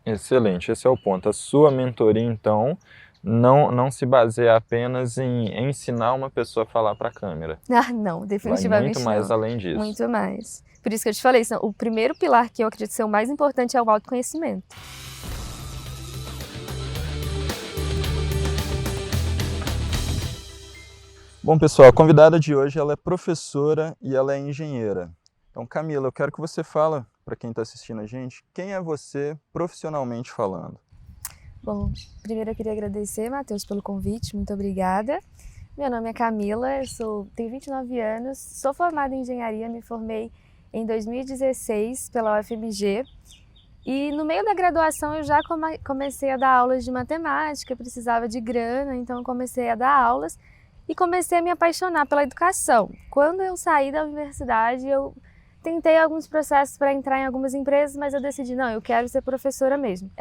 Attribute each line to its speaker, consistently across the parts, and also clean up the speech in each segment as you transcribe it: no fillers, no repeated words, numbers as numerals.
Speaker 1: Excelente, esse é o ponto. A sua mentoria, então, não se baseia apenas em ensinar uma pessoa a falar para a câmera.
Speaker 2: Ah, não,
Speaker 1: Vai muito
Speaker 2: definitivamente
Speaker 1: mais
Speaker 2: não.
Speaker 1: além disso.
Speaker 2: Muito mais. Por isso que eu te falei, o primeiro pilar que eu acredito ser o mais importante é o autoconhecimento.
Speaker 1: Bom, pessoal, a convidada de hoje ela é professora e ela é engenheira. Então, Camila, eu quero que você fale para quem está assistindo a gente, quem é você profissionalmente falando?
Speaker 2: Bom, primeiro eu queria agradecer, Matheus, pelo convite, muito obrigada. Meu nome é Camila, tenho 29 anos, sou formada em engenharia, me formei em 2016 pela UFMG. E no meio da graduação eu já comecei a dar aulas de matemática, precisava de grana, então comecei a dar aulas e comecei a me apaixonar pela educação. Quando eu saí da universidade, eu tentei alguns processos para entrar em algumas empresas, mas eu decidi, não, eu quero ser professora mesmo.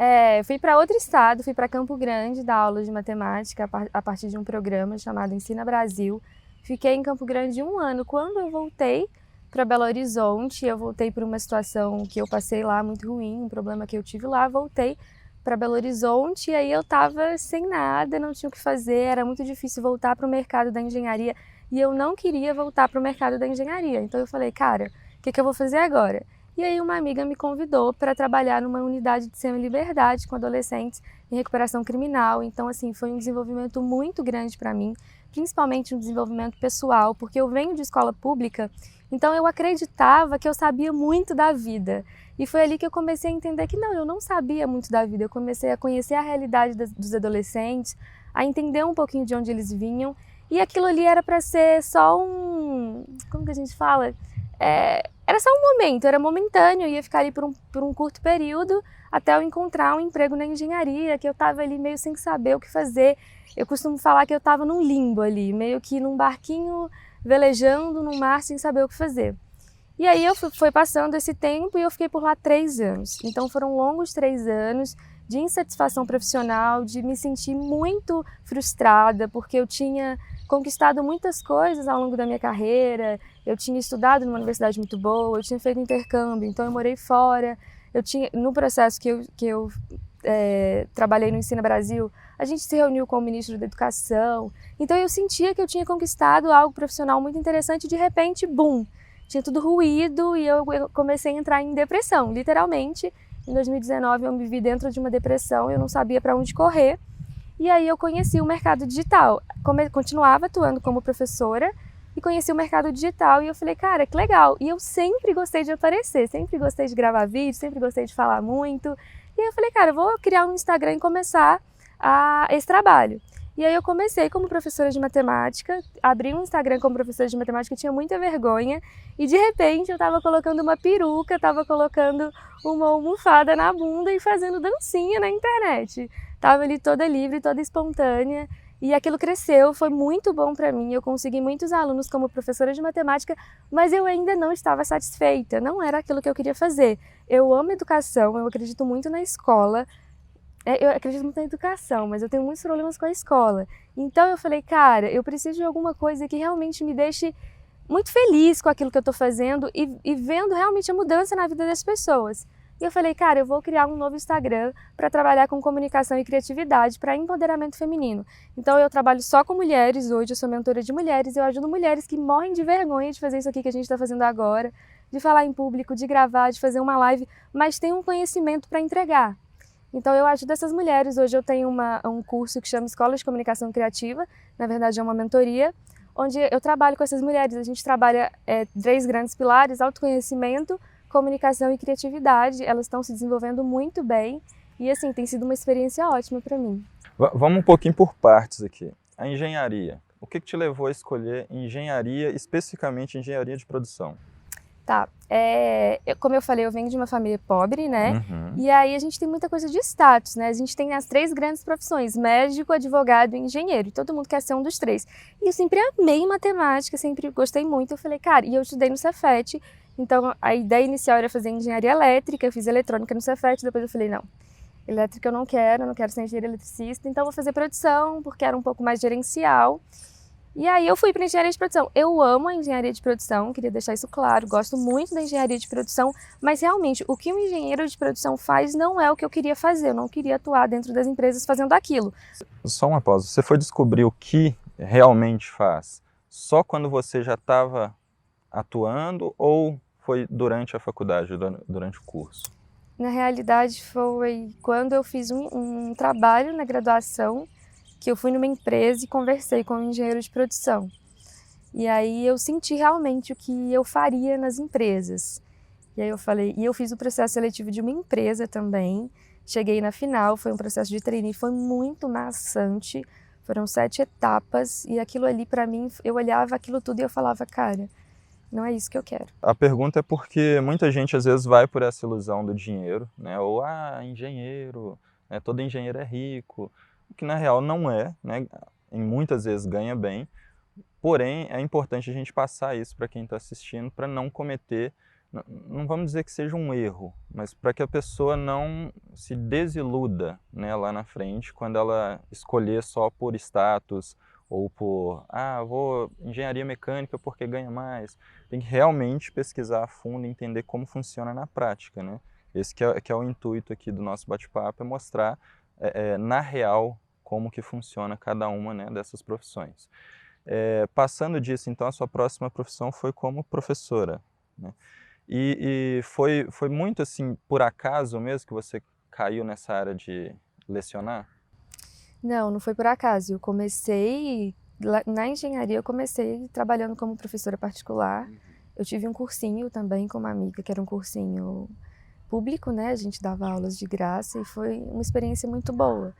Speaker 2: Fui para outro estado, fui para Campo Grande dar aulas de matemática a partir de um programa chamado Ensina Brasil. Fiquei em Campo Grande 1 ano. Quando eu voltei para Belo Horizonte, eu voltei por uma situação que eu passei lá muito ruim, um problema que eu tive lá, voltei para Belo Horizonte e aí eu estava sem nada, não tinha o que fazer, era muito difícil voltar para o mercado da engenharia e eu não queria voltar para o mercado da engenharia. Então eu falei, cara, o que eu vou fazer agora? E aí uma amiga me convidou para trabalhar numa unidade de semi-liberdade com adolescentes em recuperação criminal. Então assim, foi um desenvolvimento muito grande para mim, principalmente um desenvolvimento pessoal, porque eu venho de escola pública, então eu acreditava que eu sabia muito da vida. E foi ali que eu comecei a entender que não, eu não sabia muito da vida. Eu comecei a conhecer a realidade dos adolescentes, a entender um pouquinho de onde eles vinham. E aquilo ali era para ser só como que a gente fala? Era só um momento, era momentâneo, eu ia ficar ali por um curto período até eu encontrar um emprego na engenharia, que eu estava ali meio sem saber o que fazer. Eu costumo falar que eu estava num limbo ali, meio que num barquinho velejando no mar sem saber o que fazer. E aí foi passando esse tempo e eu fiquei por lá 3 anos. Então foram longos 3 anos de insatisfação profissional, de me sentir muito frustrada, porque eu tinha conquistado muitas coisas ao longo da minha carreira, eu tinha estudado numa universidade muito boa, eu tinha feito intercâmbio, então eu morei fora, no processo que eu trabalhei no Ensina Brasil, a gente se reuniu com o ministro da Educação, então eu sentia que eu tinha conquistado algo profissional muito interessante e de repente, bum, tinha tudo ruído e eu comecei a entrar em depressão, literalmente. Em 2019 eu me vi dentro de uma depressão, eu não sabia para onde correr. E aí eu conheci o mercado digital. Continuava atuando como professora e conheci o mercado digital e eu falei, cara, que legal. E eu sempre gostei de aparecer, sempre gostei de gravar vídeo, sempre gostei de falar muito. E aí eu falei, cara, eu vou criar um Instagram e começar esse trabalho. E aí eu comecei como professora de matemática, abri um Instagram como professora de matemática, tinha muita vergonha, e de repente eu estava colocando uma peruca, estava colocando uma almofada na bunda e fazendo dancinha na internet. Estava ali toda livre, toda espontânea, e aquilo cresceu, foi muito bom para mim, eu consegui muitos alunos como professora de matemática, mas eu ainda não estava satisfeita, não era aquilo que eu queria fazer. Eu amo educação, eu acredito muito na escola, eu acredito muito na educação, mas eu tenho muitos problemas com a escola. Então eu falei, cara, eu preciso de alguma coisa que realmente me deixe muito feliz com aquilo que eu estou fazendo e vendo realmente a mudança na vida das pessoas. E eu falei, cara, eu vou criar um novo Instagram para trabalhar com comunicação e criatividade para empoderamento feminino. Então eu trabalho só com mulheres, hoje eu sou mentora de mulheres, eu ajudo mulheres que morrem de vergonha de fazer isso aqui que a gente está fazendo agora, de falar em público, de gravar, de fazer uma live, mas tem um conhecimento para entregar. Então eu ajudo essas mulheres. Hoje eu tenho um curso que chama Escola de Comunicação Criativa, na verdade é uma mentoria, onde eu trabalho com essas mulheres. A gente trabalha 3 grandes pilares: autoconhecimento, comunicação e criatividade. Elas estão se desenvolvendo muito bem e assim, tem sido uma experiência ótima para mim.
Speaker 1: Vamos um pouquinho por partes aqui. A engenharia. O que te levou a escolher engenharia, especificamente engenharia de produção?
Speaker 2: Tá, como eu falei, eu venho de uma família pobre, né?
Speaker 1: Uhum.
Speaker 2: E aí a gente tem muita coisa de status, né? A gente tem as 3 grandes profissões: médico, advogado e engenheiro. E todo mundo quer ser um dos 3. E eu sempre amei matemática, sempre gostei muito. Eu falei, cara, e eu estudei no Cefet. Então a ideia inicial era fazer engenharia elétrica, eu fiz eletrônica no Cefet. Depois eu falei, não, elétrica eu não quero ser engenheiro eletricista. Então eu vou fazer produção, porque era um pouco mais gerencial. E aí eu fui para engenharia de produção. Eu amo a engenharia de produção, queria deixar isso claro, gosto muito da engenharia de produção, mas realmente o que um engenheiro de produção faz não é o que eu queria fazer, eu não queria atuar dentro das empresas fazendo aquilo.
Speaker 1: Só uma pausa, você foi descobrir o que realmente faz só quando você já estava atuando ou foi durante a faculdade, durante o curso?
Speaker 2: Na realidade foi quando eu fiz um trabalho na graduação, que eu fui numa empresa e conversei com um engenheiro de produção. E aí eu senti realmente o que eu faria nas empresas. E aí eu falei, e eu fiz o processo seletivo de uma empresa também. Cheguei na final, foi um processo de trainee, foi muito maçante. Foram 7 etapas e aquilo ali para mim, eu olhava aquilo tudo e eu falava, cara, não é isso que eu quero.
Speaker 1: A pergunta é porque muita gente às vezes vai por essa ilusão do dinheiro, né? Ou, engenheiro, né? Todo engenheiro é rico, o que na real não é, né? E muitas vezes ganha bem, porém é importante a gente passar isso para quem está assistindo, para não cometer, não vamos dizer que seja um erro, mas para que a pessoa não se desiluda, né, lá na frente, quando ela escolher só por status, ou por, vou engenharia mecânica porque ganha mais. Tem que realmente pesquisar a fundo e entender como funciona na prática, né? Esse que é o intuito aqui do nosso bate-papo, é mostrar na real como que funciona cada uma, né, dessas profissões. Passando disso, então, a sua próxima profissão foi como professora, né? E foi muito assim, por acaso mesmo que você caiu nessa área de lecionar?
Speaker 2: Não foi por acaso. Eu comecei, na engenharia eu comecei trabalhando como professora particular. Eu tive um cursinho também com uma amiga, que era um cursinho público, né? A gente dava aulas de graça e foi uma experiência muito boa.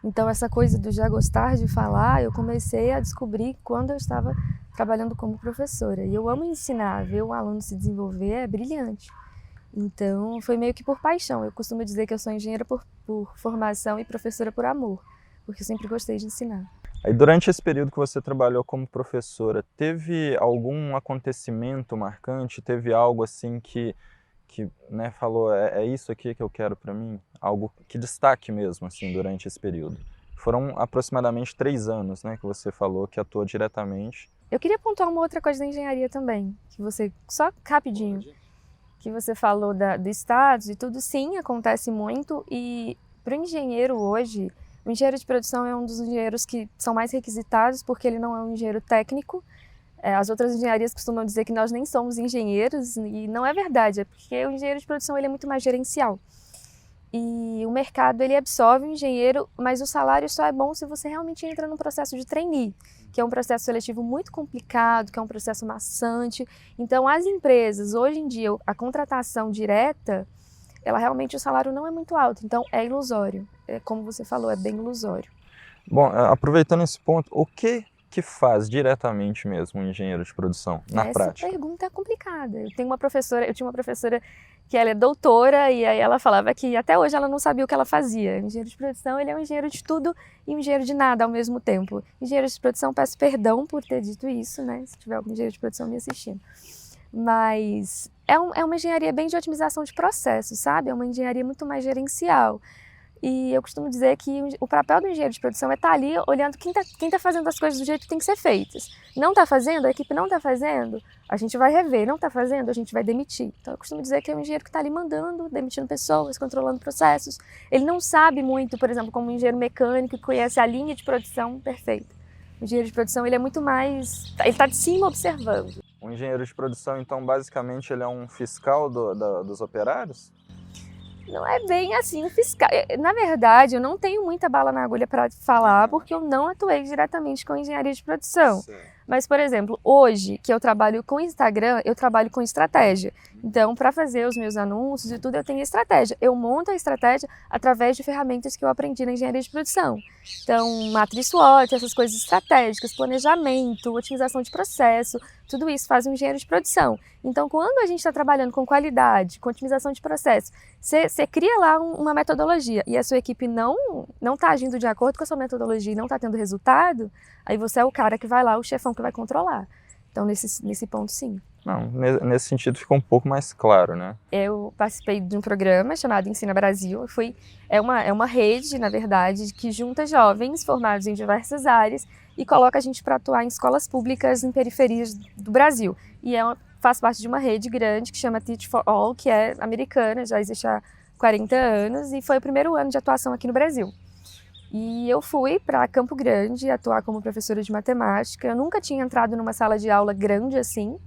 Speaker 2: Então essa coisa do já gostar de falar, eu comecei a descobrir quando eu estava trabalhando como professora. E eu amo ensinar, ver o aluno se desenvolver é brilhante. Então foi meio que por paixão. Eu costumo dizer que eu sou engenheira por formação e professora por amor, porque eu sempre gostei de ensinar.
Speaker 1: Aí, durante esse período que você trabalhou como professora, teve algum acontecimento marcante? Teve algo assim que né, falou, é isso aqui que eu quero para mim? Algo que destaque mesmo, assim, durante esse período? Foram aproximadamente 3 anos, né, que você falou que atuou diretamente.
Speaker 2: Eu queria pontuar uma outra coisa da engenharia também, que você, só rapidinho, que você falou do status e tudo, sim, acontece muito, e para o engenheiro hoje, o engenheiro de produção é um dos engenheiros que são mais requisitados, porque ele não é um engenheiro técnico. As outras engenharias costumam dizer que nós nem somos engenheiros, e não é verdade, é porque o engenheiro de produção ele é muito mais gerencial. E o mercado ele absorve o engenheiro, mas o salário só é bom se você realmente entra no processo de trainee, que é um processo seletivo muito complicado, que é um processo maçante. Então, as empresas, hoje em dia, a contratação direta, ela realmente o salário não é muito alto, então é ilusório. Como você falou, é bem ilusório.
Speaker 1: Bom, aproveitando esse ponto, o que faz diretamente mesmo um engenheiro de produção, na prática?
Speaker 2: Essa pergunta é complicada. Eu tinha uma professora que ela é doutora e aí ela falava que até hoje ela não sabia o que ela fazia. O engenheiro de produção, ele é um engenheiro de tudo e um engenheiro de nada ao mesmo tempo. Engenheiro de produção, peço perdão por ter dito isso, né? Se tiver algum engenheiro de produção me assistindo. Mas é uma engenharia bem de otimização de processos, sabe? É uma engenharia muito mais gerencial. E eu costumo dizer que o papel do engenheiro de produção é estar ali olhando quem tá fazendo as coisas do jeito que tem que ser feitas. Não está fazendo, a equipe não está fazendo, a gente vai rever. Não está fazendo, a gente vai demitir. Então eu costumo dizer que é um engenheiro que está ali mandando, demitindo pessoas, controlando processos. Ele não sabe muito, por exemplo, como um engenheiro mecânico que conhece a linha de produção perfeita. O engenheiro de produção ele é muito mais... ele está de cima observando.
Speaker 1: O engenheiro de produção, então, basicamente, ele é um fiscal dos operários?
Speaker 2: Não é bem assim fiscal. Na verdade, eu não tenho muita bala na agulha para falar, porque eu não atuei diretamente com engenharia de produção.
Speaker 1: Certo.
Speaker 2: Mas, por exemplo, hoje que eu trabalho com Instagram, eu trabalho com estratégia. Então, para fazer os meus anúncios e tudo, eu tenho estratégia. Eu monto a estratégia através de ferramentas que eu aprendi na engenharia de produção. Então, matriz SWOT, essas coisas estratégicas, planejamento, otimização de processo, tudo isso faz um engenheiro de produção. Então, quando a gente está trabalhando com qualidade, com otimização de processo, você cria lá uma metodologia e a sua equipe não está agindo de acordo com a sua metodologia e não está tendo resultado, aí você é o cara que vai lá, o chefão que vai controlar. Então, nesse ponto, sim.
Speaker 1: Não, nesse sentido ficou um pouco mais claro, né?
Speaker 2: Eu participei de um programa chamado Ensina Brasil. É uma rede, na verdade, que junta jovens formados em diversas áreas e coloca a gente para atuar em escolas públicas em periferias do Brasil. E faz parte de uma rede grande que chama Teach for All, que é americana, já existe há 40 anos e foi o primeiro ano de atuação aqui no Brasil. E eu fui para Campo Grande atuar como professora de matemática. Eu nunca tinha entrado numa sala de aula grande assim.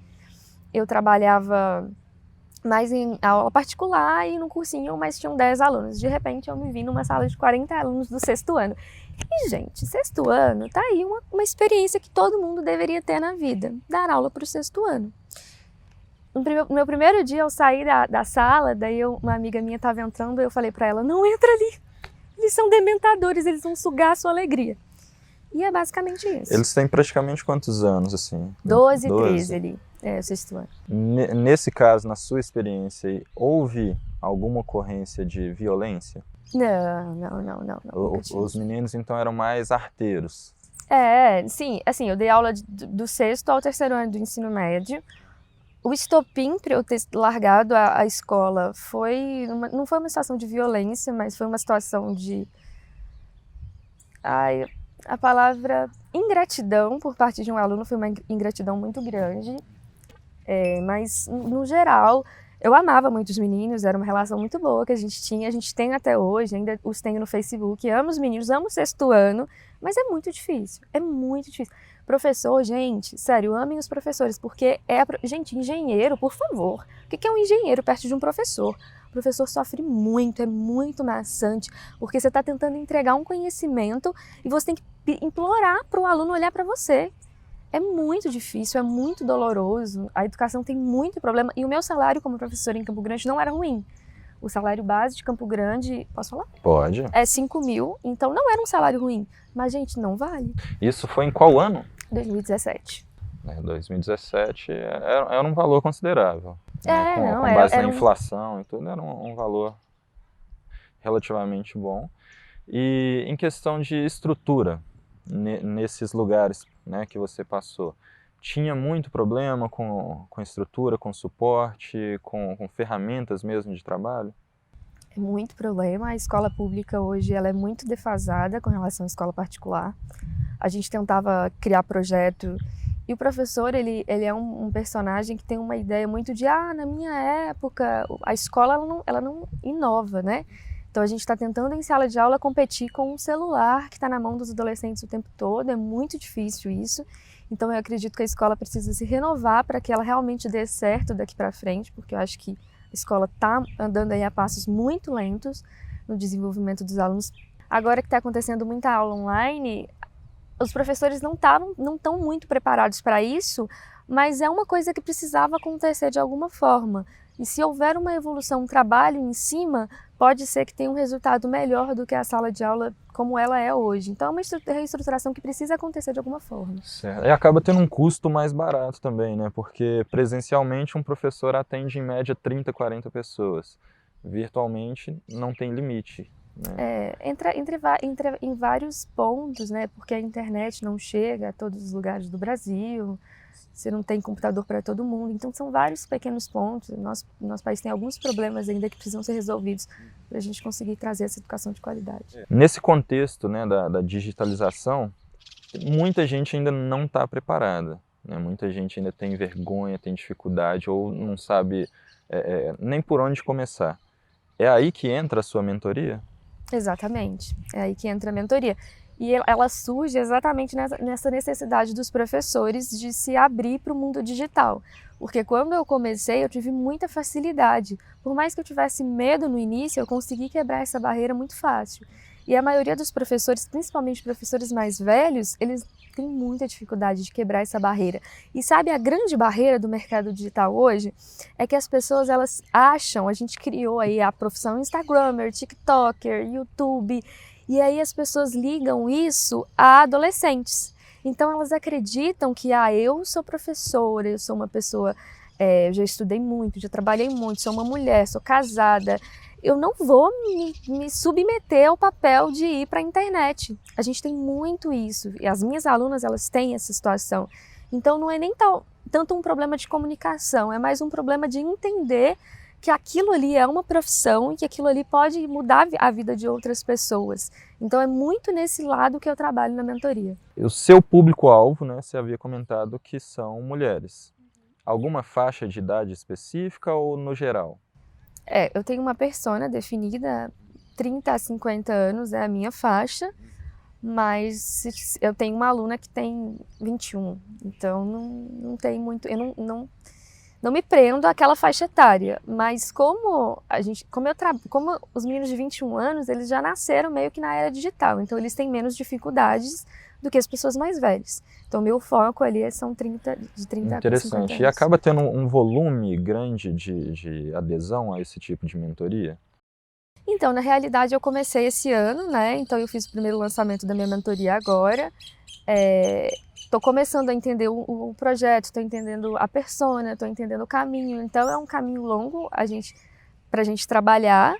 Speaker 2: Eu trabalhava mais em aula particular e no cursinho, mas tinham 10 alunos. De repente, eu me vi numa sala de 40 alunos do sexto ano. E, gente, sexto ano tá aí uma experiência que todo mundo deveria ter na vida, dar aula para o sexto ano. No meu primeiro dia, eu saí da sala, daí uma amiga minha estava entrando, eu falei para ela, não entra ali, eles são dementadores, eles vão sugar a sua alegria. E é basicamente isso.
Speaker 1: Eles têm praticamente quantos anos, assim?
Speaker 2: 12, 13 ali, o sexto ano.
Speaker 1: Nesse caso, na sua experiência, houve alguma ocorrência de violência?
Speaker 2: Não.
Speaker 1: Os meninos, então, eram mais arteiros?
Speaker 2: Sim, assim, eu dei aula do sexto ao terceiro ano do ensino médio. O estopim para eu ter largado a escola não foi uma situação de violência, mas foi uma situação de... a palavra ingratidão por parte de um aluno foi uma ingratidão muito grande. Mas, no geral, eu amava muito os meninos, era uma relação muito boa que a gente tem até hoje, ainda os tenho no Facebook, amo os meninos, amo o sexto ano, mas é muito difícil. Professor, gente, sério, amem os professores, porque gente, engenheiro, por favor, o que é um engenheiro perto de um professor? O professor sofre muito, é muito maçante, porque você está tentando entregar um conhecimento e você tem que implorar para o aluno olhar para você. É muito difícil, é muito doloroso, a educação tem muito problema, e o meu salário como professora em Campo Grande não era ruim. O salário base de Campo Grande, posso falar?
Speaker 1: Pode.
Speaker 2: É 5 mil, então não era um salário ruim, mas, gente, não vale.
Speaker 1: Isso foi em qual ano?
Speaker 2: 2017.
Speaker 1: 2017 era um valor considerável. Com base na inflação e tudo, era um valor relativamente bom. E em questão de estrutura, nesses lugares, né, que você passou, tinha muito problema com estrutura, com suporte, com ferramentas mesmo de trabalho?
Speaker 2: É muito problema. A escola pública hoje ela é muito defasada com relação à escola particular. A gente tentava criar projeto e o professor ele é um personagem que tem uma ideia muito de na minha época a escola ela não inova, né? Então a gente está tentando em sala de aula competir com um celular que está na mão dos adolescentes o tempo todo, é muito difícil isso. Então eu acredito que a escola precisa se renovar para que ela realmente dê certo daqui para frente, porque eu acho que a escola está andando aí a passos muito lentos no desenvolvimento dos alunos. Agora que está acontecendo muita aula online, os professores não estão muito preparados para isso, mas é uma coisa que precisava acontecer de alguma forma. E se houver uma evolução, um trabalho em cima, pode ser que tenha um resultado melhor do que a sala de aula como ela é hoje. Então é uma reestruturação que precisa acontecer de alguma forma.
Speaker 1: Certo. E acaba tendo um custo mais barato também, né? Porque presencialmente um professor atende em média 30, 40 pessoas. Virtualmente não tem limite. Né?
Speaker 2: Entra em vários pontos, né? Porque a internet não chega a todos os lugares do Brasil. Você não tem computador para todo mundo, então são vários pequenos pontos. Nosso país tem alguns problemas ainda que precisam ser resolvidos para a gente conseguir trazer essa educação de qualidade.
Speaker 1: Nesse contexto, né, da digitalização, muita gente ainda não está preparada, né? Muita gente ainda tem vergonha, tem dificuldade ou não sabe nem por onde começar. É aí que entra a sua mentoria?
Speaker 2: Exatamente, é aí que entra a mentoria. E ela surge exatamente nessa necessidade dos professores de se abrir para o mundo digital. Porque quando eu comecei, eu tive muita facilidade. Por mais que eu tivesse medo no início, eu consegui quebrar essa barreira muito fácil. E a maioria dos professores, principalmente professores mais velhos, eles têm muita dificuldade de quebrar essa barreira. E sabe, a grande barreira do mercado digital hoje é que as pessoas, elas acham, a gente criou aí a profissão Instagrammer, TikToker, YouTube... E aí as pessoas ligam isso a adolescentes. Então elas acreditam que eu sou professora, eu sou uma pessoa, eu já estudei muito, já trabalhei muito, sou uma mulher, sou casada. Eu não vou me submeter ao papel de ir para a internet. A gente tem muito isso. E as minhas alunas, elas têm essa situação. Então não é nem tanto um problema de comunicação, é mais um problema de entender que aquilo ali é uma profissão e que aquilo ali pode mudar a vida de outras pessoas. Então é muito nesse lado que eu trabalho na mentoria.
Speaker 1: O seu público-alvo, né, você havia comentado que são mulheres. Alguma faixa de idade específica ou no geral?
Speaker 2: Eu tenho uma persona definida, 30 a 50 anos é a minha faixa, mas eu tenho uma aluna que tem 21, então não tem muito, eu não me prendo àquela faixa etária, mas como os meninos de 21 anos, eles já nasceram meio que na era digital, então eles têm menos dificuldades do que as pessoas mais velhas. Então meu foco ali são de 30 a 50 anos.
Speaker 1: Interessante. E acaba tendo um volume grande de adesão a esse tipo de mentoria?
Speaker 2: Então, na realidade, eu comecei esse ano, né? Então eu fiz o primeiro lançamento da minha mentoria agora. Estou começando a entender o projeto, estou entendendo a persona, estou entendendo o caminho. Então é um caminho longo para a gente trabalhar,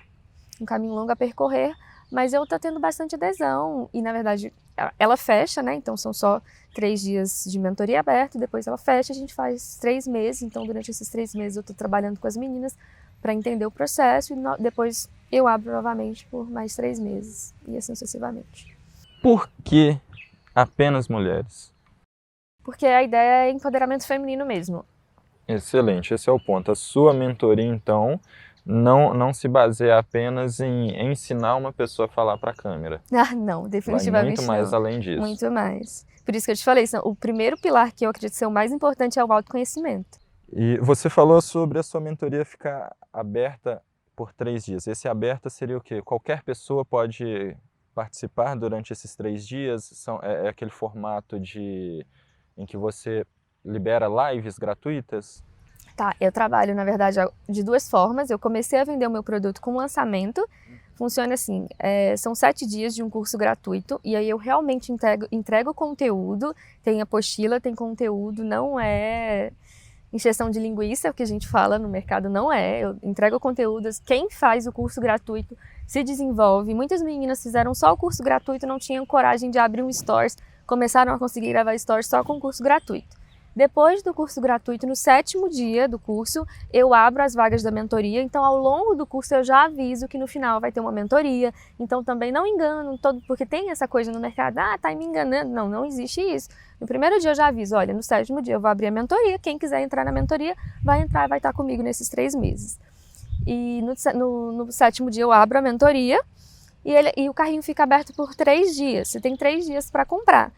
Speaker 2: um caminho longo a percorrer, mas eu estou tendo bastante adesão e, na verdade, ela fecha, né? Então são só 3 dias de mentoria aberta, depois ela fecha, a gente faz 3 meses. Então durante esses 3 meses eu estou trabalhando com as meninas para entender o processo e depois eu abro novamente por mais 3 meses e assim sucessivamente.
Speaker 1: Por que apenas mulheres?
Speaker 2: Porque a ideia é empoderamento feminino mesmo.
Speaker 1: Excelente, esse é o ponto. A sua mentoria, então, não se baseia apenas em ensinar uma pessoa a falar para a câmera.
Speaker 2: Ah, não, definitivamente
Speaker 1: vai muito mais
Speaker 2: não.
Speaker 1: além disso.
Speaker 2: Muito mais. Por isso que eu te falei, o primeiro pilar que eu acredito ser o mais importante é o autoconhecimento.
Speaker 1: E você falou sobre a sua mentoria ficar aberta por 3 dias. Esse aberta seria o quê? Qualquer pessoa pode participar durante esses 3 dias? É aquele formato em que você libera lives gratuitas?
Speaker 2: Tá, eu trabalho, na verdade, de 2 formas. Eu comecei a vender o meu produto com lançamento. Funciona assim, são 7 dias de um curso gratuito e aí eu realmente entrego conteúdo, tem apostila, tem conteúdo, não é encheção de linguiça, o que a gente fala no mercado não é. Eu entrego conteúdos, quem faz o curso gratuito se desenvolve. Muitas meninas fizeram só o curso gratuito, não tinham coragem de abrir um stories, começaram a conseguir gravar stories só com o curso gratuito. Depois do curso gratuito, no 7º dia do curso, eu abro as vagas da mentoria. Então, ao longo do curso, eu já aviso que no final vai ter uma mentoria. Então, também não engano, porque tem essa coisa no mercado, tá me enganando. Não existe isso. No primeiro dia eu já aviso, olha, no 7º dia eu vou abrir a mentoria. Quem quiser entrar na mentoria, vai entrar, vai estar comigo nesses 3 meses. E no 7º dia eu abro a mentoria e o carrinho fica aberto por 3 dias. Você tem 3 dias para comprar.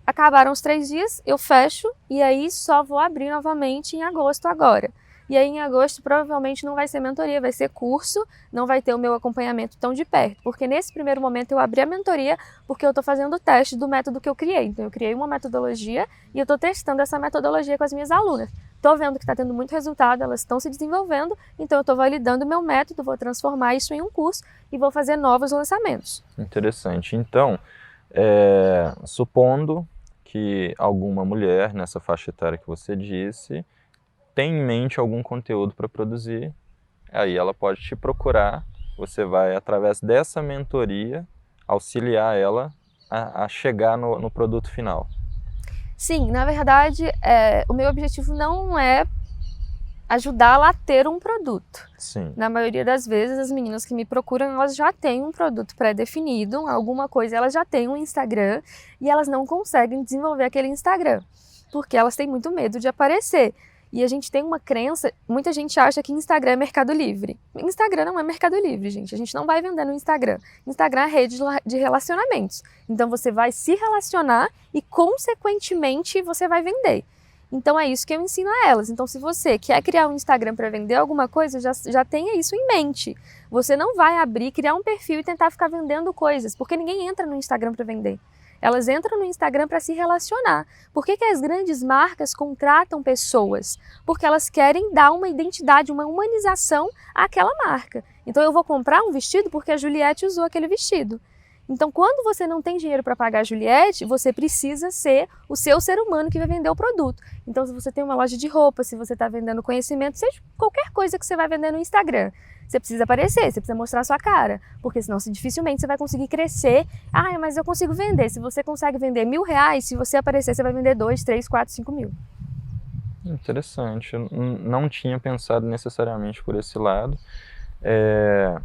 Speaker 2: Acabaram os 3 dias, eu fecho e aí só vou abrir novamente em agosto agora. E aí em agosto provavelmente não vai ser mentoria, vai ser curso, não vai ter o meu acompanhamento tão de perto. Porque nesse primeiro momento eu abri a mentoria porque eu estou fazendo o teste do método que eu criei. Então eu criei uma metodologia e eu estou testando essa metodologia com as minhas alunas. Estou vendo que está tendo muito resultado, elas estão se desenvolvendo, então eu estou validando o meu método, vou transformar isso em um curso e vou fazer novos lançamentos.
Speaker 1: Interessante. Então, supondo que alguma mulher nessa faixa etária que você disse tem em mente algum conteúdo para produzir, aí ela pode te procurar, você vai, através dessa mentoria, auxiliar ela a chegar no produto final.
Speaker 2: Sim, na verdade, o meu objetivo não é ajudá-la a ter um produto.
Speaker 1: Sim.
Speaker 2: Na maioria das vezes, as meninas que me procuram, elas já têm um produto pré-definido, alguma coisa, elas já têm um Instagram e elas não conseguem desenvolver aquele Instagram, porque elas têm muito medo de aparecer. E a gente tem uma crença, muita gente acha que Instagram é Mercado Livre. Instagram não é Mercado Livre, gente. A gente não vai vender no Instagram. Instagram é rede de relacionamentos. Então você vai se relacionar e, consequentemente, você vai vender. Então é isso que eu ensino a elas. Então se você quer criar um Instagram para vender alguma coisa, já tenha isso em mente. Você não vai abrir, criar um perfil e tentar ficar vendendo coisas, porque ninguém entra no Instagram para vender. Elas entram no Instagram para se relacionar. Por que as grandes marcas contratam pessoas? Porque elas querem dar uma identidade, uma humanização àquela marca. Então eu vou comprar um vestido porque a Juliette usou aquele vestido. Então, quando você não tem dinheiro para pagar a Juliette, você precisa ser o seu ser humano que vai vender o produto. Então, se você tem uma loja de roupa, se você está vendendo conhecimento, seja qualquer coisa que você vai vender no Instagram, você precisa aparecer, você precisa mostrar a sua cara, porque senão dificilmente você vai conseguir crescer. Mas eu consigo vender. Se você consegue vender R$1.000, se você aparecer, você vai vender 2, 3, 4, 5 mil.
Speaker 1: Interessante. Eu não tinha pensado necessariamente por esse lado. É,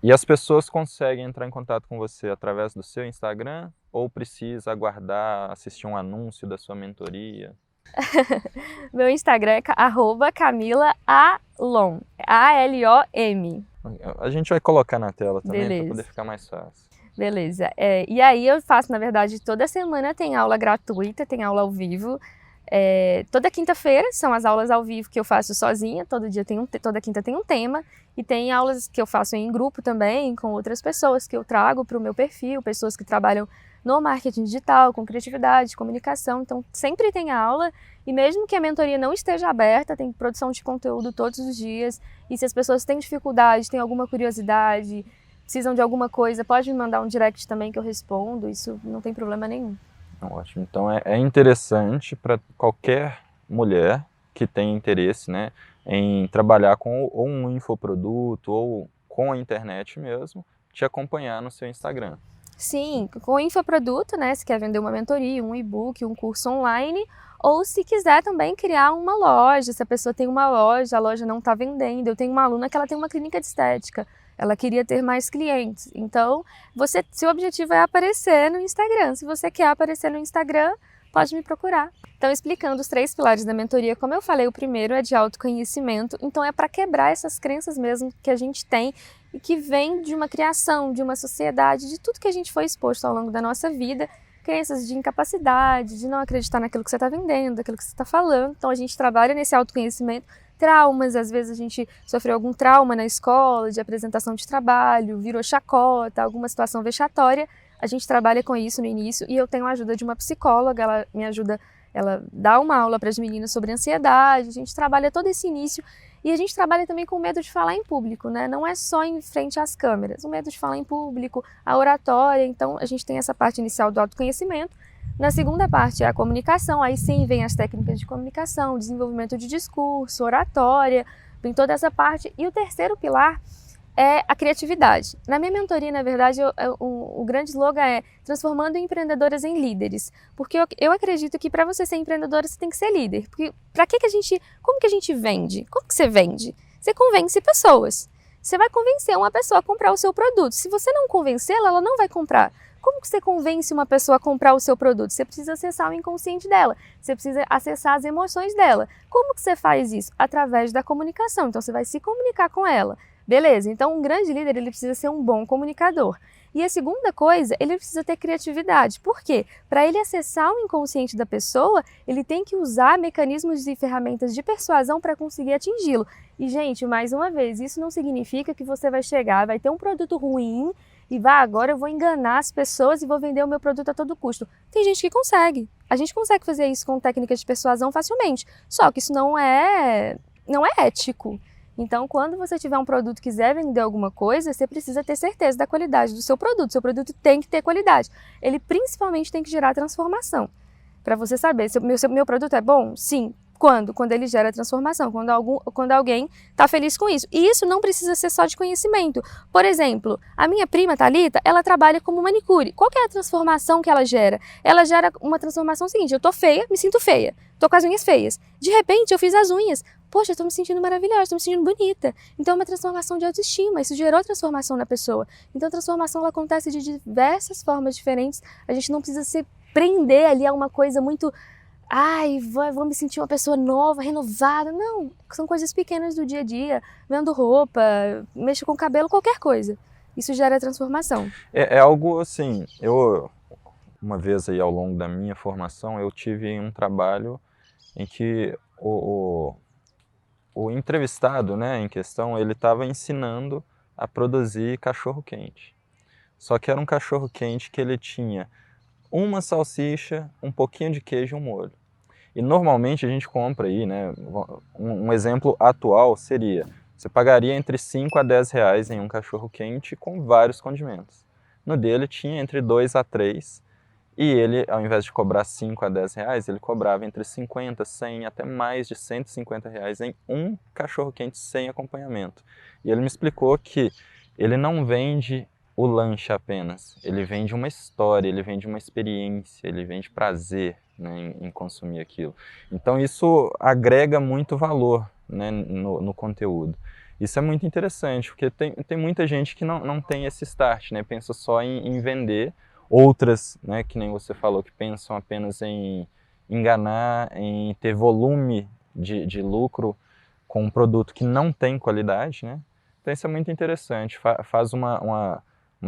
Speaker 1: E as pessoas conseguem entrar em contato com você através do seu Instagram ou precisa aguardar assistir um anúncio da sua mentoria?
Speaker 2: Meu Instagram é @CamilaAlom, A-L-O-M.
Speaker 1: A gente vai colocar na tela também para poder
Speaker 2: Beleza.
Speaker 1: ficar mais fácil.
Speaker 2: Beleza. E aí eu faço, na verdade, toda semana tem aula gratuita, tem aula ao vivo. Toda quinta-feira são as aulas ao vivo que eu faço sozinha, toda quinta tem um tema. E tem aulas que eu faço em grupo também, com outras pessoas que eu trago para o meu perfil, pessoas que trabalham no marketing digital, com criatividade, comunicação. Então sempre tem aula. E mesmo que a mentoria não esteja aberta, tem produção de conteúdo todos os dias. E se as pessoas têm dificuldade, têm alguma curiosidade, precisam de alguma coisa, pode me mandar um direct também que eu respondo, isso não tem problema nenhum.
Speaker 1: Ótimo. Então é interessante para qualquer mulher que tem interesse, né, em trabalhar com ou um infoproduto ou com a internet mesmo, te acompanhar no seu Instagram.
Speaker 2: Sim, com infoproduto, né, se quer vender uma mentoria, um e-book, um curso online, ou se quiser também criar uma loja, se a pessoa tem uma loja, a loja não está vendendo. Eu tenho uma aluna que ela tem uma clínica de estética, ela queria ter mais clientes. Então, seu objetivo é aparecer no Instagram. Se você quer aparecer no Instagram, pode me procurar. Então, explicando os 3 pilares da mentoria, como eu falei, o primeiro é de autoconhecimento, então é para quebrar essas crenças mesmo que a gente tem e que vem de uma criação, de uma sociedade, de tudo que a gente foi exposto ao longo da nossa vida, crenças de incapacidade, de não acreditar naquilo que você está vendendo, daquilo que você está falando. Então, a gente trabalha nesse autoconhecimento. Traumas, às vezes a gente sofreu algum trauma na escola, de apresentação de trabalho, virou chacota, alguma situação vexatória. A gente trabalha com isso no início e eu tenho a ajuda de uma psicóloga, ela me ajuda, ela dá uma aula para as meninas sobre ansiedade, a gente trabalha todo esse início e a gente trabalha também com o medo de falar em público, né? Não é só em frente às câmeras, o medo de falar em público, a oratória, então a gente tem essa parte inicial do autoconhecimento. Na segunda parte é a comunicação, aí sim vem as técnicas de comunicação, desenvolvimento de discurso, oratória, vem toda essa parte. E o terceiro pilar é a criatividade. Na minha mentoria, na verdade, o grande slogan é transformando empreendedoras em líderes. Porque eu acredito que para você ser empreendedora, você tem que ser líder. Porque como que a gente vende? Como que você vende? Você convence pessoas. Você vai convencer uma pessoa a comprar o seu produto. Se você não convencê-la, ela não vai comprar. Como que você convence uma pessoa a comprar o seu produto? Você precisa acessar o inconsciente dela, você precisa acessar as emoções dela. Como que você faz isso? Através da comunicação. Então você vai se comunicar com ela. Beleza, então um grande líder ele precisa ser um bom comunicador. E a segunda coisa, ele precisa ter criatividade. Por quê? Para ele acessar o inconsciente da pessoa, ele tem que usar mecanismos e ferramentas de persuasão para conseguir atingi-lo. E, gente, mais uma vez, isso não significa que você vai chegar, vai ter um produto ruim e agora eu vou enganar as pessoas e vou vender o meu produto a todo custo. Tem gente que consegue. A gente consegue fazer isso com técnicas de persuasão facilmente. Só que isso não é ético. Então, quando você tiver um produto e quiser vender alguma coisa, você precisa ter certeza da qualidade do seu produto. Seu produto tem que ter qualidade. Ele principalmente tem que gerar transformação. Para você saber, se o meu produto é bom? Sim. Quando? Quando ele gera transformação, quando alguém está feliz com isso. E isso não precisa ser só de conhecimento. Por exemplo, a minha prima Thalita, ela trabalha como manicure. Qual que é a transformação que ela gera? Ela gera uma transformação seguinte: eu tô feia, me sinto feia. Tô com as unhas feias. De repente, eu fiz as unhas. Poxa, eu tô me sentindo maravilhosa, tô me sentindo bonita. Então é uma transformação de autoestima, isso gerou transformação na pessoa. Então a transformação ela acontece de diversas formas diferentes. A gente não precisa se prender ali a uma coisa muito... Ai, vou me sentir uma pessoa nova, renovada. Não, são coisas pequenas do dia a dia. Vendo roupa, mexo com o cabelo, qualquer coisa. Isso gera transformação.
Speaker 1: É algo assim, uma vez aí ao longo da minha formação, eu tive um trabalho em que o entrevistado, né, em questão, ele estava ensinando a produzir cachorro-quente. Só que era um cachorro-quente que ele tinha uma salsicha, um pouquinho de queijo e um molho. E normalmente a gente compra aí, né, um exemplo atual seria, você pagaria entre 5 a 10 reais em um cachorro-quente com vários condimentos. No dele tinha entre 2 a 3 e ele, ao invés de cobrar 5 a 10 reais, ele cobrava entre 50, 100, até mais de 150 reais em um cachorro-quente sem acompanhamento. E ele me explicou que ele não vende o lanche apenas, ele vende uma história, ele vende uma experiência, ele vende prazer, né, em consumir aquilo. Então isso agrega muito valor, né, no conteúdo. Isso é muito interessante, porque tem muita gente que não tem esse start, né, pensa só em vender. Outras, né, que nem você falou, que pensam apenas em enganar, em ter volume de lucro com um produto que não tem qualidade, né? Então isso é muito interessante, faz uma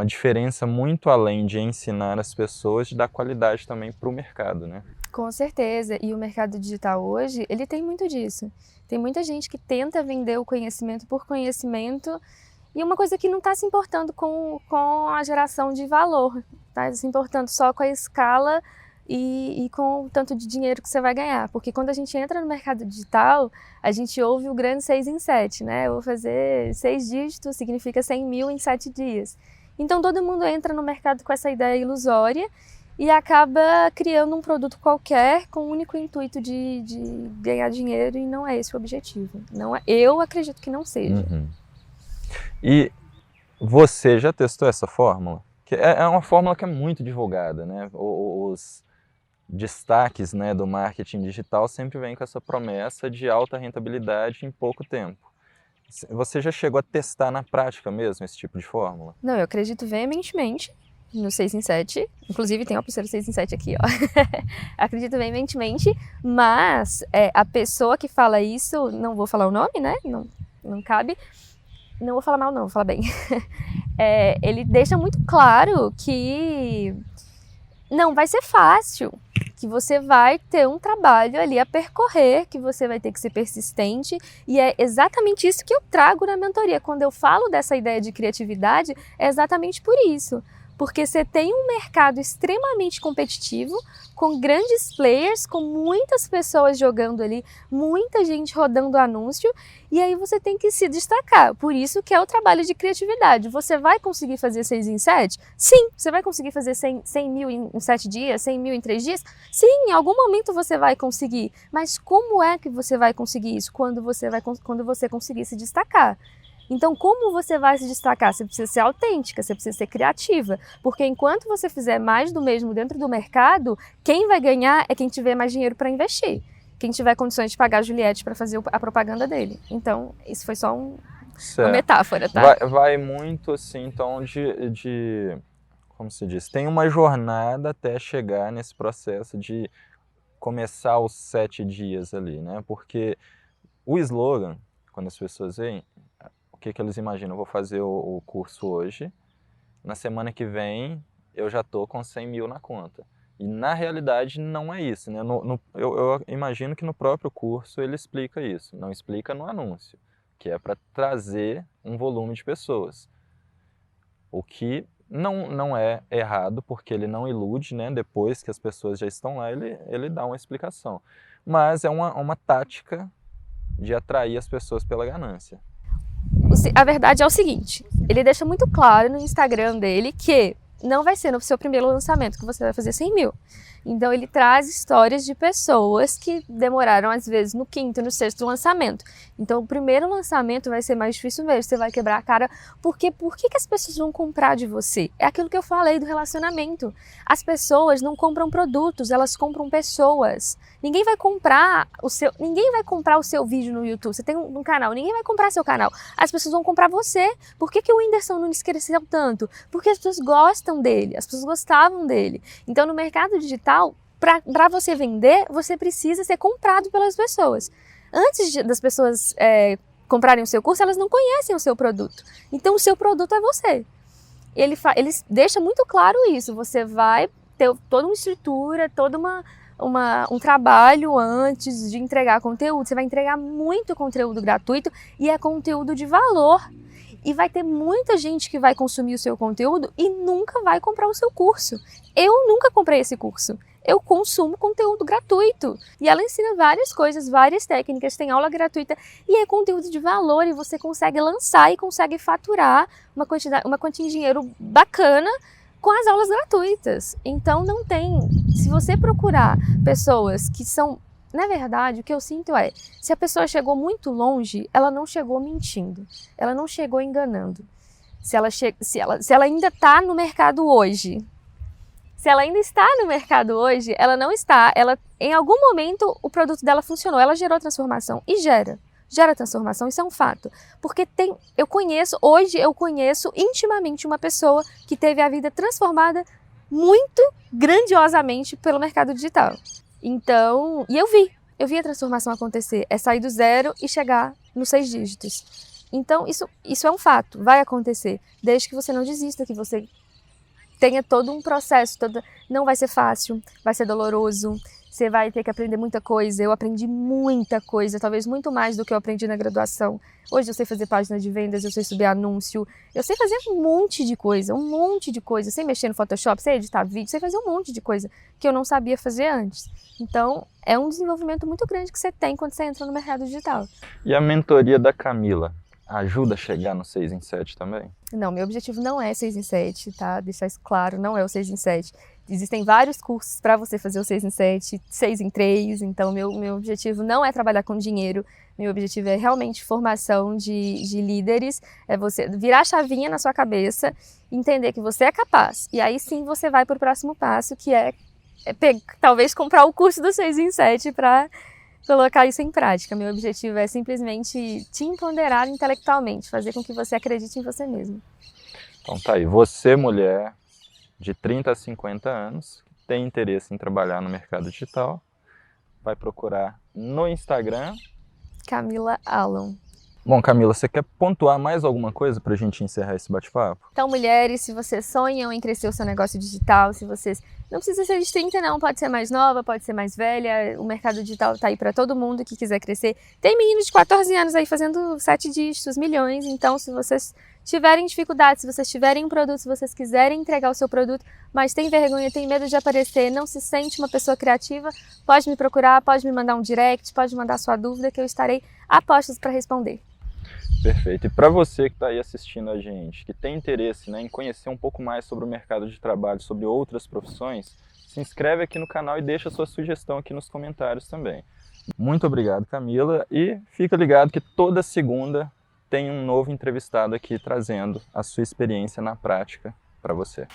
Speaker 1: diferença muito além de ensinar as pessoas, de dar qualidade também para o mercado, né?
Speaker 2: Com certeza, e o mercado digital hoje, ele tem muito disso. Tem muita gente que tenta vender o conhecimento por conhecimento, e uma coisa que não está se importando com a geração de valor, está se importando só com a escala e com o tanto de dinheiro que você vai ganhar. Porque quando a gente entra no mercado digital, a gente ouve o grande 6 em 7, né? Eu vou fazer 6 dígitos, significa 100 mil em 7 dias. Então todo mundo entra no mercado com essa ideia ilusória e acaba criando um produto qualquer com o único intuito de ganhar dinheiro, e não é esse o objetivo. Não é, eu acredito que não seja.
Speaker 1: Uhum. E você já testou essa fórmula? Que é uma fórmula que é muito divulgada, né? Os destaques, né, do marketing digital sempre vêm com essa promessa de alta rentabilidade em pouco tempo. Você já chegou a testar na prática mesmo esse tipo de fórmula?
Speaker 2: Não, eu acredito veementemente no 6 em 7, inclusive tem uma pulseira 6 em 7 aqui, ó. Acredito veementemente, mas a pessoa que fala isso, não vou falar o nome, né, não cabe, não vou falar mal não, vou falar bem. Ele deixa muito claro que não vai ser fácil, que você vai ter um trabalho ali a percorrer, que você vai ter que ser persistente, e é exatamente isso que eu trago na mentoria. Quando eu falo dessa ideia de criatividade, é exatamente por isso. Porque você tem um mercado extremamente competitivo, com grandes players, com muitas pessoas jogando ali, muita gente rodando anúncio, e aí você tem que se destacar. Por isso que é o trabalho de criatividade. Você vai conseguir fazer 6 em 7? Sim. Você vai conseguir fazer 100 mil em 7 dias, 100 mil em 3 dias? Sim, em algum momento você vai conseguir. Mas como é que você vai conseguir isso? Quando você conseguir se destacar. Então, como você vai se destacar? Você precisa ser autêntica, você precisa ser criativa, porque enquanto você fizer mais do mesmo dentro do mercado, quem vai ganhar é quem tiver mais dinheiro para investir, quem tiver condições de pagar a Juliette para fazer a propaganda dele. Então, isso foi só uma metáfora, tá?
Speaker 1: Vai muito, assim, então, como se diz, tem uma jornada até chegar nesse processo de começar os 7 dias ali, né? Porque o slogan, quando as pessoas veem, o que eles imaginam? Eu vou fazer o curso hoje, na semana que vem eu já estou com 100 mil na conta. E na realidade não é isso, né? Eu imagino que no próprio curso ele explica isso, não explica no anúncio, que é para trazer um volume de pessoas. O que não é errado, porque ele não ilude, né? Depois que as pessoas já estão lá, ele dá uma explicação. Mas é uma tática de atrair as pessoas pela ganância.
Speaker 2: A verdade é o seguinte, ele deixa muito claro no Instagram dele que não vai ser no seu primeiro lançamento que você vai fazer 100 mil. Então ele traz histórias de pessoas que demoraram às vezes no 5º, no 6º lançamento. Então o primeiro lançamento vai ser mais difícil mesmo, você vai quebrar a cara, porque por que as pessoas vão comprar de você? É aquilo que eu falei do relacionamento. As pessoas não compram produtos, elas compram pessoas. Ninguém vai comprar o seu vídeo no YouTube. Você tem um canal, ninguém vai comprar seu canal. As pessoas vão comprar você. Por que o Whindersson Nunes cresceu tanto? Porque as pessoas gostam dele, as pessoas gostavam dele. Então no mercado digital, para você vender, você precisa ser comprado pelas pessoas. Antes das pessoas comprarem o seu curso, elas não conhecem o seu produto. Então o seu produto é você. Ele deixa muito claro isso. Você vai ter toda uma estrutura, todo um trabalho antes de entregar conteúdo. Você vai entregar muito conteúdo gratuito e é conteúdo de valor. E vai ter muita gente que vai consumir o seu conteúdo e nunca vai comprar o seu curso. Eu nunca comprei esse curso. Eu consumo conteúdo gratuito. E ela ensina várias coisas, várias técnicas, tem aula gratuita e é conteúdo de valor e você consegue lançar e consegue faturar uma quantia de dinheiro bacana com as aulas gratuitas. Então não tem... Se você procurar pessoas que são... Na verdade, o que eu sinto é, se a pessoa chegou muito longe, ela não chegou mentindo, ela não chegou enganando. se ela ainda está no mercado hoje. Se ela ainda está no mercado hoje, ela não está. Em algum momento o produto dela funcionou, ela gerou transformação e gera transformação, isso é um fato. Porque hoje eu conheço intimamente uma pessoa que teve a vida transformada muito grandiosamente pelo mercado digital. Então, e eu vi a transformação acontecer, é sair do 0 e chegar nos 6 dígitos. Então, isso é um fato, vai acontecer, desde que você não desista, que você tenha todo um processo, não vai ser fácil, vai ser doloroso, você vai ter que aprender muita coisa. Eu aprendi muita coisa, talvez muito mais do que eu aprendi na graduação. Hoje eu sei fazer página de vendas, eu sei subir anúncio, eu sei fazer um monte de coisa, eu sei mexer no Photoshop, sei editar vídeo, sei fazer um monte de coisa que eu não sabia fazer antes. Então, é um desenvolvimento muito grande que você tem quando você entra no mercado digital.
Speaker 1: E a mentoria da Camila ajuda a chegar no 6 em 7 também?
Speaker 2: Não, meu objetivo não é 6 em 7, tá? Deixar isso claro, não é o 6 em 7. Existem vários cursos para você fazer o 6 em 7, 6 em 3, então meu objetivo não é trabalhar com dinheiro, meu objetivo é realmente formação de líderes, é você virar a chavinha na sua cabeça, entender que você é capaz, e aí sim você vai para o próximo passo, que é talvez comprar o curso do 6 em 7 para colocar isso em prática. Meu objetivo é simplesmente te empoderar intelectualmente, fazer com que você acredite em você mesmo.
Speaker 1: Então tá aí, você mulher de 30 a 50 anos, que tem interesse em trabalhar no mercado digital, vai procurar no Instagram.
Speaker 2: Camila Alon.
Speaker 1: Bom, Camila, você quer pontuar mais alguma coisa para a gente encerrar esse bate-papo?
Speaker 2: Então, mulheres, se vocês sonham em crescer o seu negócio digital, se vocês... Não precisa ser de 30 não, pode ser mais nova, pode ser mais velha, o mercado digital está aí para todo mundo que quiser crescer. Tem meninos de 14 anos aí fazendo 7 dígitos, milhões, então se vocês tiverem dificuldade, se vocês tiverem um produto, se vocês quiserem entregar o seu produto, mas tem vergonha, tem medo de aparecer, não se sente uma pessoa criativa, pode me procurar, pode me mandar um direct, pode mandar sua dúvida que eu estarei a postos para responder.
Speaker 1: Perfeito. E para você que está aí assistindo a gente, que tem interesse, né, em conhecer um pouco mais sobre o mercado de trabalho, sobre outras profissões, se inscreve aqui no canal e deixa sua sugestão aqui nos comentários também. Muito obrigado, Camila, e fica ligado que toda segunda tem um novo entrevistado aqui trazendo a sua experiência na prática para você.